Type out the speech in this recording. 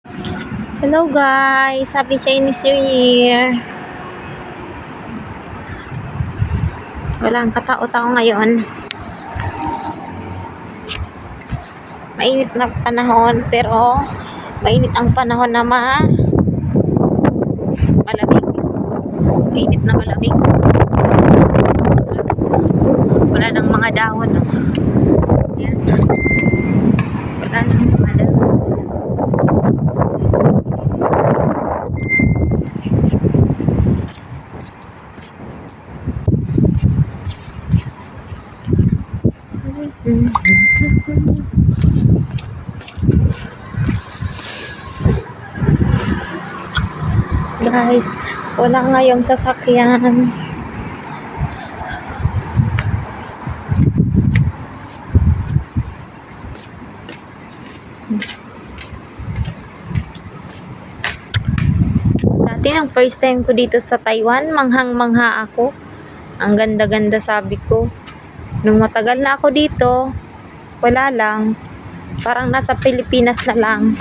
Hello guys! Happy Chinese New Year! Walang katao-tao ngayon. Mainit na panahon pero mainit ang panahon na malamig. Mainit na malamig. Wala nang mga dahon. No? Yan. Wala nang mga dahon. Guys, wala ngayong sasakyan. Dati ang first time ko dito sa Taiwan, manghang-mangha ako. Ang ganda-ganda, sabi ko. Nung matagal na ako dito, wala lang. Parang nasa Pilipinas na lang.